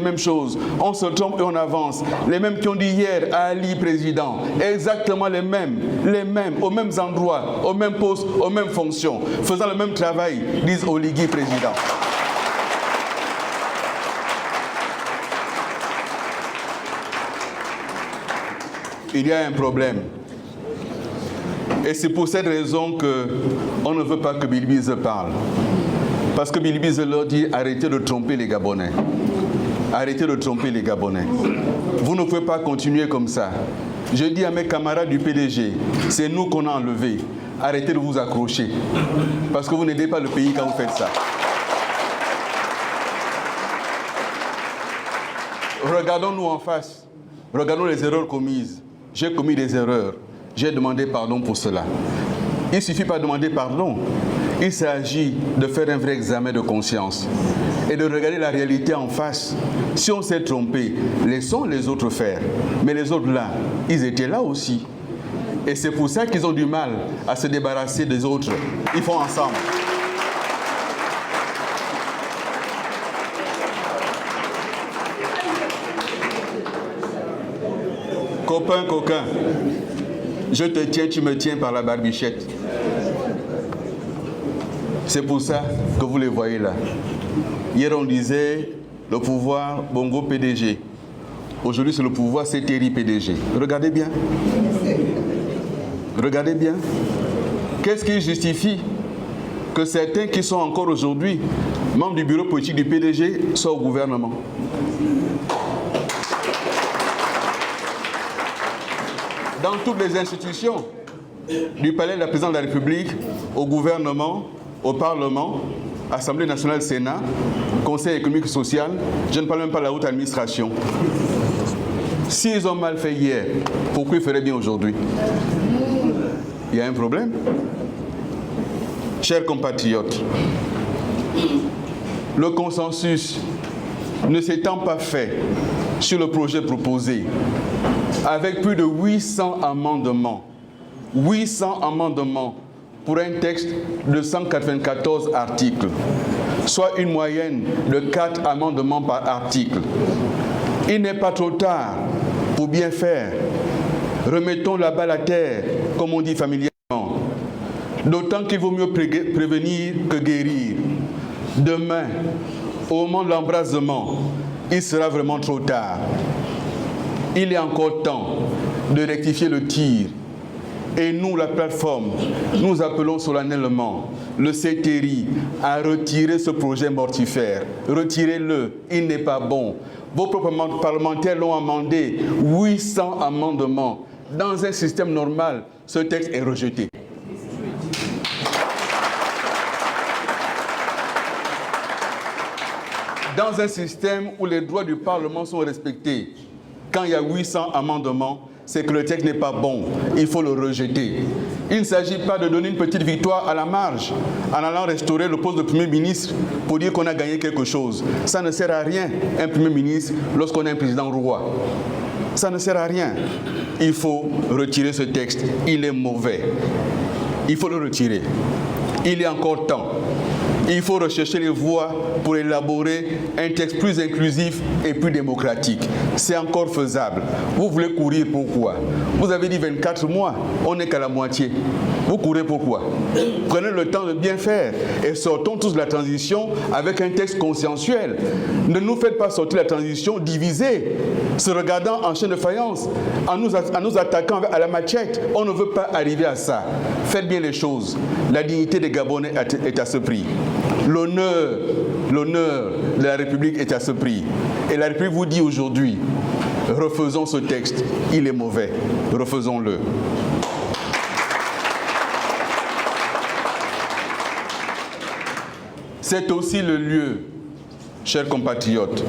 Même chose, on se trompe et on avance. Les mêmes qui ont dit hier Ali président, exactement les mêmes, aux mêmes endroits, aux mêmes postes, aux mêmes fonctions, faisant le même travail, disent Oligui président. Il y a un problème. Et c'est pour cette raison qu'on ne veut pas que Bilibize parle. Parce que Bilibize leur dit arrêtez de tromper les Gabonais. Arrêtez de tromper les Gabonais. Vous ne pouvez pas continuer comme ça. Je dis à mes camarades du PDG, c'est nous qu'on a enlevés. Arrêtez de vous accrocher. Parce que vous n'aidez pas le pays quand vous faites ça. Regardons-nous en face. Regardons les erreurs commises. J'ai commis des erreurs. J'ai demandé pardon pour cela. Il ne suffit pas de demander pardon. Il s'agit de faire un vrai examen de conscience et de regarder la réalité en face. Si on s'est trompé, laissons les autres faire. Mais les autres là, ils étaient là aussi. Et c'est pour ça qu'ils ont du mal à se débarrasser des autres. Ils font ensemble. Copain, coquin, je te tiens, tu me tiens par la barbichette. C'est pour ça que vous les voyez là. Hier, on disait le pouvoir Bongo PDG. Aujourd'hui, c'est le pouvoir CTRI PDG. Regardez bien. Regardez bien. Qu'est-ce qui justifie que certains qui sont encore aujourd'hui membres du bureau politique du PDG soient au gouvernement? Dans toutes les institutions, du palais de la présidence de la République, au gouvernement, au Parlement, Assemblée nationale, Sénat, Conseil économique et social, je ne parle même pas de la haute administration. S'ils ont mal fait hier, pourquoi ils feraient bien aujourd'hui? Il y a un problème. Chers compatriotes, le consensus ne s'étant pas fait sur le projet proposé, avec plus de 800 amendements, 800 amendements pour un texte de 194 articles, soit une moyenne de 4 amendements par article. Il n'est pas trop tard pour bien faire. Remettons la balle à terre, comme on dit familièrement. D'autant qu'il vaut mieux prévenir que guérir. Demain, au moment de l'embrasement, il sera vraiment trop tard. Il est encore temps de rectifier le tir. Et nous, la plateforme, nous appelons solennellement le CTRI à retirer ce projet mortifère. Retirez-le, il n'est pas bon. Vos propres parlementaires l'ont amendé, 800 amendements. Dans un système normal, ce texte est rejeté. Dans un système où les droits du Parlement sont respectés, quand il y a 800 amendements, c'est que le texte n'est pas bon. Il faut le rejeter. Il ne s'agit pas de donner une petite victoire à la marge en allant restaurer le poste de Premier ministre pour dire qu'on a gagné quelque chose. Ça ne sert à rien, un Premier ministre, lorsqu'on a un président roi. Ça ne sert à rien. Il faut retirer ce texte. Il est mauvais. Il faut le retirer. Il est encore temps. Il faut rechercher les voies pour élaborer un texte plus inclusif et plus démocratique. C'est encore faisable. Vous voulez courir pourquoi? Vous avez dit 24 mois, on n'est qu'à la moitié. Vous courez pourquoi? Prenez le temps de bien faire et sortons tous de la transition avec un texte consensuel. Ne nous faites pas sortir la transition divisée, se regardant en chaîne de faïence, en nous attaquant à la machette. On ne veut pas arriver à ça. Faites bien les choses. La dignité des Gabonais est à ce prix. L'honneur de la République est à ce prix. Et la République vous dit aujourd'hui, refaisons ce texte, il est mauvais, refaisons-le. C'est aussi le lieu, chers compatriotes,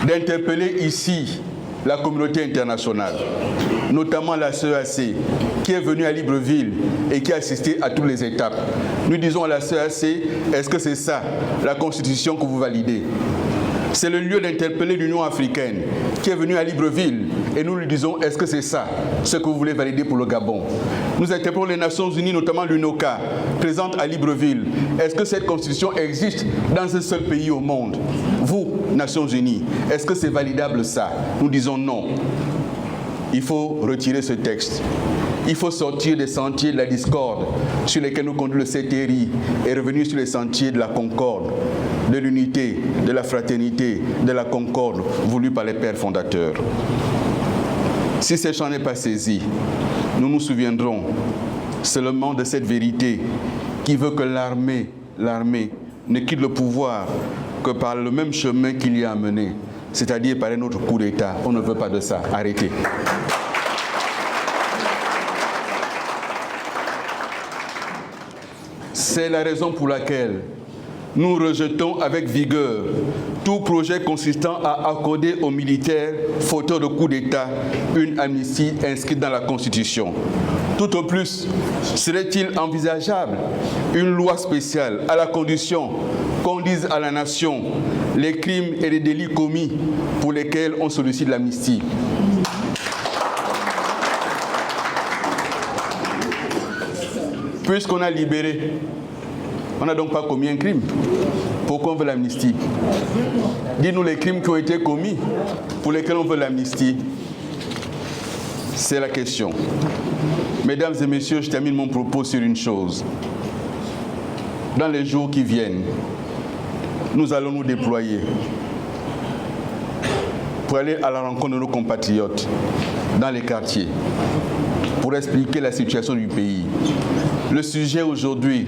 d'interpeller ici la communauté internationale, notamment la CEAC, qui est venue à Libreville et qui a assisté à toutes les étapes. Nous disons à la CEAC, est-ce que c'est ça, la constitution que vous validez? C'est le lieu d'interpeller l'Union africaine, qui est venue à Libreville, et nous lui disons, est-ce que c'est ça, ce que vous voulez valider pour le Gabon? Nous interpellons les Nations Unies, notamment l'UNOCA, présente à Libreville. Est-ce que cette constitution existe dans un seul pays au monde? Vous, Nations Unies. Est-ce que c'est validable ça? Nous disons non. Il faut retirer ce texte. Il faut sortir des sentiers de la discorde sur lesquels nous conduit le CTRI et revenir sur les sentiers de la concorde, de l'unité, de la fraternité, de la concorde voulue par les pères fondateurs. Si ce champ n'est pas saisi, nous nous souviendrons seulement de cette vérité qui veut que l'armée ne quitte le pouvoir que par le même chemin qu'il y a amené, c'est-à-dire par un autre coup d'État. On ne veut pas de ça. Arrêtez. C'est la raison pour laquelle nous rejetons avec vigueur tout projet consistant à accorder aux militaires fauteurs de coup d'État une amnistie inscrite dans la Constitution. Tout au plus, serait-il envisageable une loi spéciale à la condition qu'on dise à la nation les crimes et les délits commis pour lesquels on sollicite l'amnistie? Puisqu'on a libéré, on n'a donc pas commis un crime. Pourquoi on veut l'amnistie? Dis-nous les crimes qui ont été commis pour lesquels on veut l'amnistie. C'est la question. Mesdames et messieurs, je termine mon propos sur une chose. Dans les jours qui viennent, nous allons nous déployer pour aller à la rencontre de nos compatriotes dans les quartiers, pour expliquer la situation du pays. Le sujet aujourd'hui,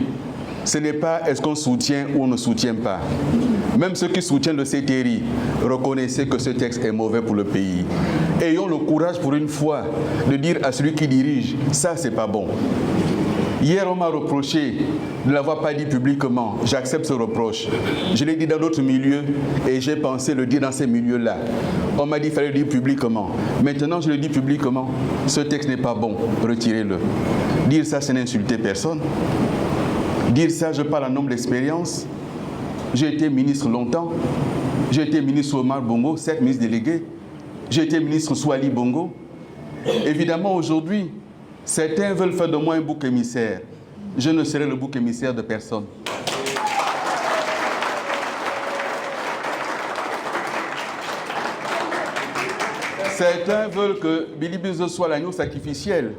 ce n'est pas est-ce qu'on soutient ou on ne soutient pas. Même ceux qui soutiennent le CTRI, reconnaissez que ce texte est mauvais pour le pays. Ayons le courage pour une fois de dire à celui qui dirige, ça c'est pas bon. Hier, on m'a reproché de ne l'avoir pas dit publiquement. J'accepte ce reproche. Je l'ai dit dans d'autres milieux et j'ai pensé le dire dans ces milieux-là. On m'a dit qu'il fallait le dire publiquement. Maintenant, je le dis publiquement. Ce texte n'est pas bon. Retirez-le. Dire ça, c'est n'insulter personne. Dire ça, je parle en nombre d'expérience. J'ai été ministre longtemps. J'ai été ministre sous Omar Bongo, 7 ministres délégués. J'ai été ministre sous Ali Bongo. Évidemment, aujourd'hui, certains veulent faire de moi un bouc émissaire. Je ne serai le bouc émissaire de personne. Certains veulent que Billy Bizo soit l'agneau sacrificiel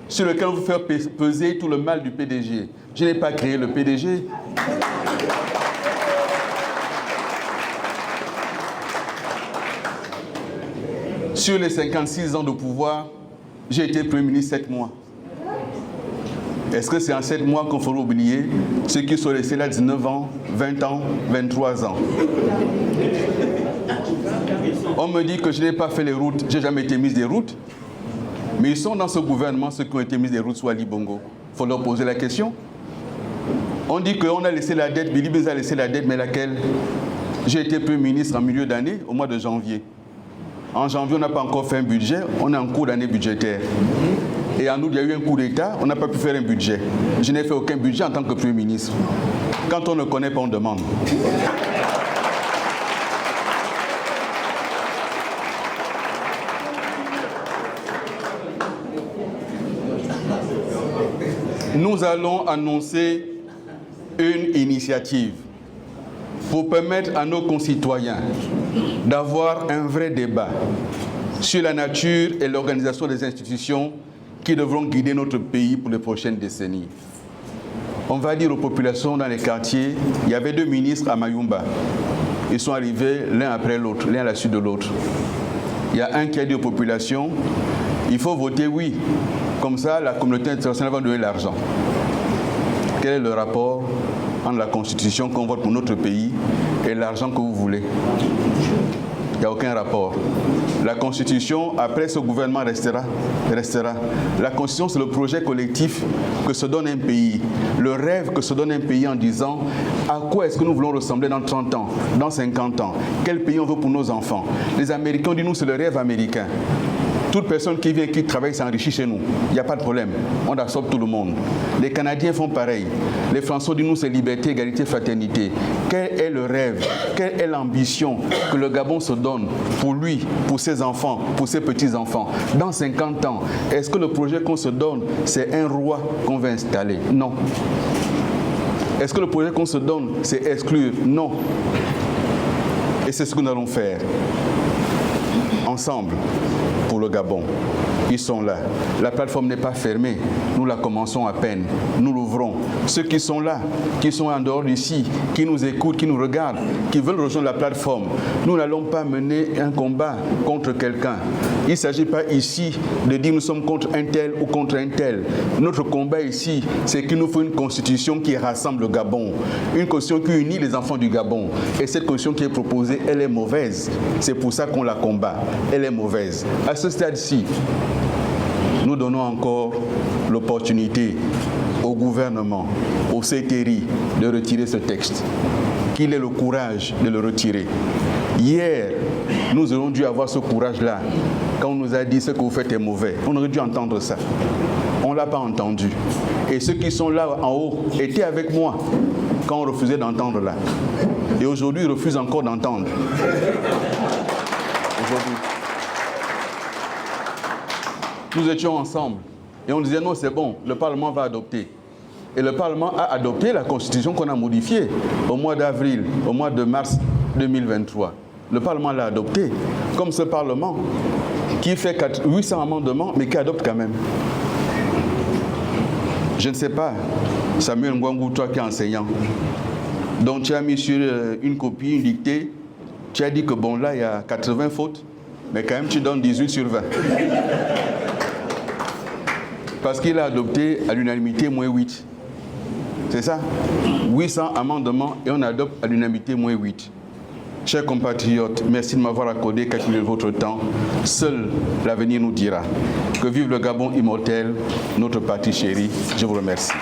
sur lequel on veut faire peser tout le mal du PDG. Je n'ai pas créé le PDG. Sur les 56 ans de pouvoir, j'ai été Premier ministre 7 mois. Est-ce que c'est en 7 mois qu'on faut oublier ceux qui sont restés là 19 ans, 20 ans, 23 ans? On me dit que je n'ai pas fait les routes, je n'ai jamais été ministre des routes. Mais ils sont dans ce gouvernement, ceux qui ont été ministres des routes sous Ali Bongo. Il faut leur poser la question. On dit qu'on a laissé la dette, Billy Bizo a laissé la dette, mais laquelle? J'ai été Premier ministre en milieu d'année, au mois de janvier. En janvier, on n'a pas encore fait un budget, on est en cours d'année budgétaire. Et en août, il y a eu un coup d'État, on n'a pas pu faire un budget. Je n'ai fait aucun budget en tant que Premier ministre. Quand on ne connaît pas, on demande. Nous allons annoncer une initiative pour permettre à nos concitoyens d'avoir un vrai débat sur la nature et l'organisation des institutions qui devront guider notre pays pour les prochaines décennies. On va dire aux populations dans les quartiers, il y avait 2 ministres à Mayumba. Ils sont arrivés l'un après l'autre, l'un à la suite de l'autre. Il y a un qui a dit aux populations, il faut voter oui. Comme ça, la communauté internationale va donner l'argent. Quel est le rapport entre la Constitution qu'on vote pour notre pays et l'argent que vous voulez? Il n'y a aucun rapport. La Constitution, après ce gouvernement, restera. La Constitution, c'est le projet collectif que se donne un pays. Le rêve que se donne un pays en disant à quoi est-ce que nous voulons ressembler dans 30 ans, dans 50 ans? Quel pays on veut pour nos enfants? Les Américains disent nous, c'est le rêve américain. Toute personne qui vient, qui travaille, s'enrichit chez nous. Il n'y a pas de problème. On absorbe tout le monde. Les Canadiens font pareil. Les Français disent nous, c'est liberté, égalité, fraternité. Quel est le rêve? Quelle est l'ambition que le Gabon se donne pour lui, pour ses enfants, pour ses petits-enfants? Dans 50 ans, est-ce que le projet qu'on se donne, c'est un roi qu'on va installer? Non. Est-ce que le projet qu'on se donne, c'est exclure? Non. Et c'est ce que nous allons faire ensemble pour le Gabon. Ils sont là. La plateforme n'est pas fermée. Nous la commençons à peine. Nous l'ouvrons. Ceux qui sont là, qui sont en dehors d'ici, qui nous écoutent, qui nous regardent, qui veulent rejoindre la plateforme, nous n'allons pas mener un combat contre quelqu'un. Il ne s'agit pas ici de dire nous sommes contre un tel ou contre un tel. Notre combat ici, c'est qu'il nous faut une constitution qui rassemble le Gabon. Une constitution qui unit les enfants du Gabon. Et cette constitution qui est proposée, elle est mauvaise. C'est pour ça qu'on la combat. Elle est mauvaise. À ce stade-ci, nous donnons encore l'opportunité au gouvernement, au CTRI, de retirer ce texte. Qu'il ait le courage de le retirer. Hier, nous aurions dû avoir ce courage-là quand on nous a dit ce que vous faites est mauvais. On aurait dû entendre ça. On ne l'a pas entendu. Et ceux qui sont là en haut étaient avec moi quand on refusait d'entendre là. Et aujourd'hui, ils refusent encore d'entendre. Aujourd'hui. Nous étions ensemble et on disait non, c'est bon, le Parlement va adopter. Et le Parlement a adopté la Constitution qu'on a modifiée au mois d'avril, au mois de mars 2023. Le Parlement l'a adoptée. Comme ce Parlement qui fait 800 amendements, mais qui adopte quand même. Je ne sais pas, Samuel Ngwangou, toi qui es enseignant, donc tu as mis sur une copie, une dictée, tu as dit que bon là, il y a 80 fautes, mais quand même tu donnes 18 sur 20. Parce qu'il a adopté à l'unanimité moins 8. C'est ça? 800 amendements et on adopte à l'unanimité moins 8. Chers compatriotes, merci de m'avoir accordé quelques minutes de votre temps. Seul l'avenir nous dira. Que vive le Gabon immortel, notre patrie chérie. Je vous remercie.